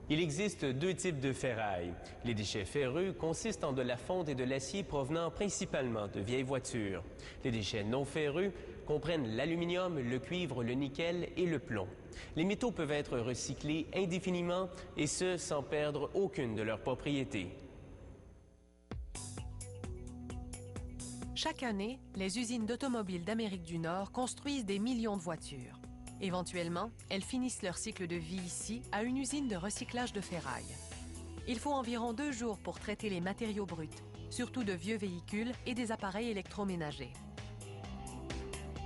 Il existe deux types de ferraille. Les déchets ferreux consistent en de la fonte et de l'acier provenant principalement de vieilles voitures. Les déchets non ferreux comprennent l'aluminium, le cuivre, le nickel et le plomb. Les métaux peuvent être recyclés indéfiniment et ce, sans perdre aucune de leurs propriétés. Chaque année, les usines d'automobiles d'Amérique du Nord construisent des millions de voitures. Éventuellement, elles finissent leur cycle de vie ici, à une usine de recyclage de ferraille. Il faut environ 2 jours pour traiter les matériaux bruts, surtout de vieux véhicules et des appareils électroménagers.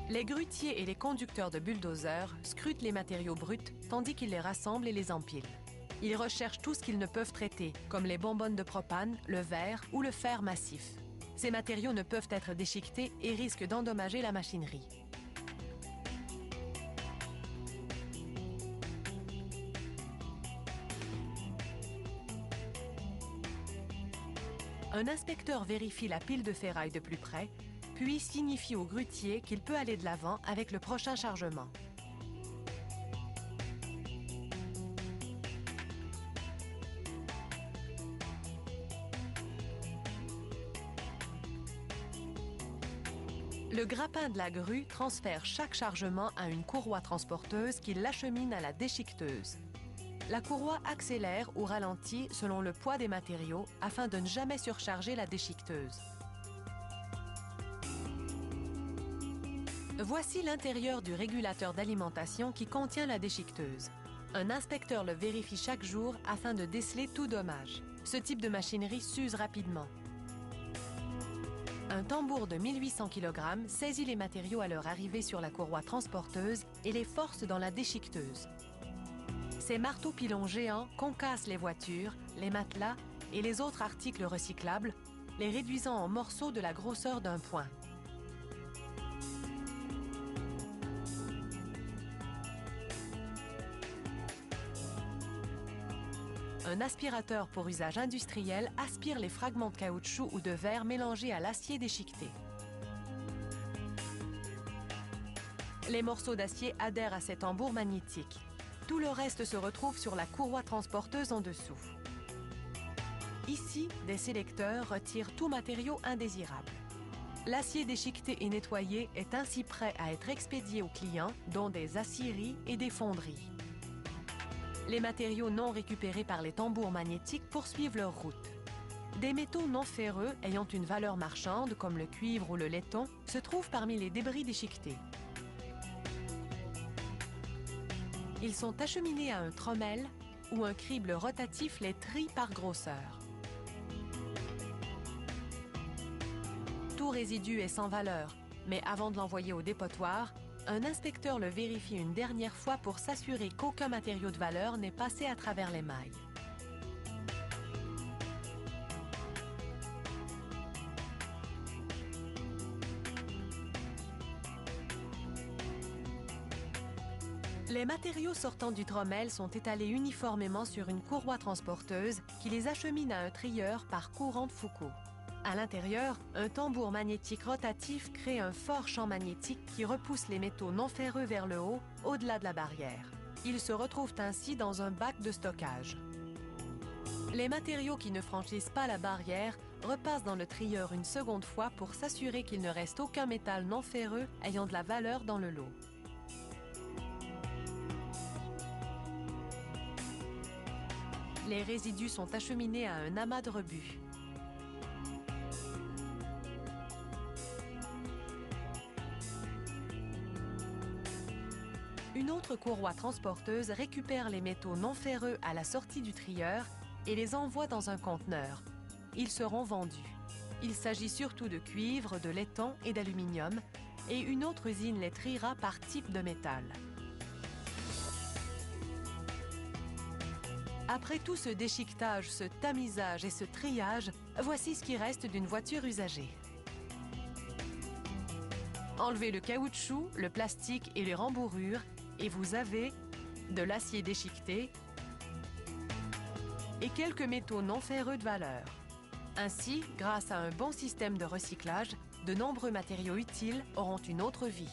Les grutiers et les conducteurs de bulldozers scrutent les matériaux bruts tandis qu'ils les rassemblent et les empilent. Ils recherchent tout ce qu'ils ne peuvent traiter, comme les bonbonnes de propane, le verre ou le fer massif. Ces matériaux ne peuvent être déchiquetés et risquent d'endommager la machinerie. Un inspecteur vérifie la pile de ferraille de plus près, puis signifie au grutier qu'il peut aller de l'avant avec le prochain chargement. Le grappin de la grue transfère chaque chargement à une courroie transporteuse qui l'achemine à la déchiqueteuse. La courroie accélère ou ralentit selon le poids des matériaux afin de ne jamais surcharger la déchiqueteuse. Voici l'intérieur du régulateur d'alimentation qui contient la déchiqueteuse. Un inspecteur le vérifie chaque jour afin de déceler tout dommage. Ce type de machinerie s'use rapidement. Un tambour de 1800 kg saisit les matériaux à leur arrivée sur la courroie transporteuse et les force dans la déchiqueteuse. Ces marteaux-pilons géants concassent les voitures, les matelas et les autres articles recyclables, les réduisant en morceaux de la grosseur d'un poing. Un aspirateur pour usage industriel aspire les fragments de caoutchouc ou de verre mélangés à l'acier déchiqueté. Les morceaux d'acier adhèrent à ces tambours magnétiques. Tout le reste se retrouve sur la courroie transporteuse en dessous. Ici, des sélecteurs retirent tout matériau indésirable. L'acier déchiqueté et nettoyé est ainsi prêt à être expédié aux clients, dont des aciéries et des fonderies. Les matériaux non récupérés par les tambours magnétiques poursuivent leur route. Des métaux non ferreux ayant une valeur marchande, comme le cuivre ou le laiton, se trouvent parmi les débris déchiquetés. Ils sont acheminés à un trommel où un crible rotatif les trie par grosseur. Tout résidu est sans valeur, mais avant de l'envoyer au dépotoir, un inspecteur le vérifie une dernière fois pour s'assurer qu'aucun matériau de valeur n'est passé à travers les mailles. Les matériaux sortant du trommel sont étalés uniformément sur une courroie transporteuse qui les achemine à un trieur par courant de Foucault. À l'intérieur, un tambour magnétique rotatif crée un fort champ magnétique qui repousse les métaux non ferreux vers le haut, au-delà de la barrière. Ils se retrouvent ainsi dans un bac de stockage. Les matériaux qui ne franchissent pas la barrière repassent dans le trieur une seconde fois pour s'assurer qu'il ne reste aucun métal non ferreux ayant de la valeur dans le lot. Les résidus sont acheminés à un amas de rebut. Une autre courroie transporteuse récupère les métaux non ferreux à la sortie du trieur et les envoie dans un conteneur. Ils seront vendus. Il s'agit surtout de cuivre, de laiton et d'aluminium, et une autre usine les triera par type de métal. Après tout ce déchiquetage, ce tamisage et ce triage, voici ce qui reste d'une voiture usagée. Enlevez le caoutchouc, le plastique et les rembourrures et vous avez de l'acier déchiqueté et quelques métaux non ferreux de valeur. Ainsi, grâce à un bon système de recyclage, de nombreux matériaux utiles auront une autre vie.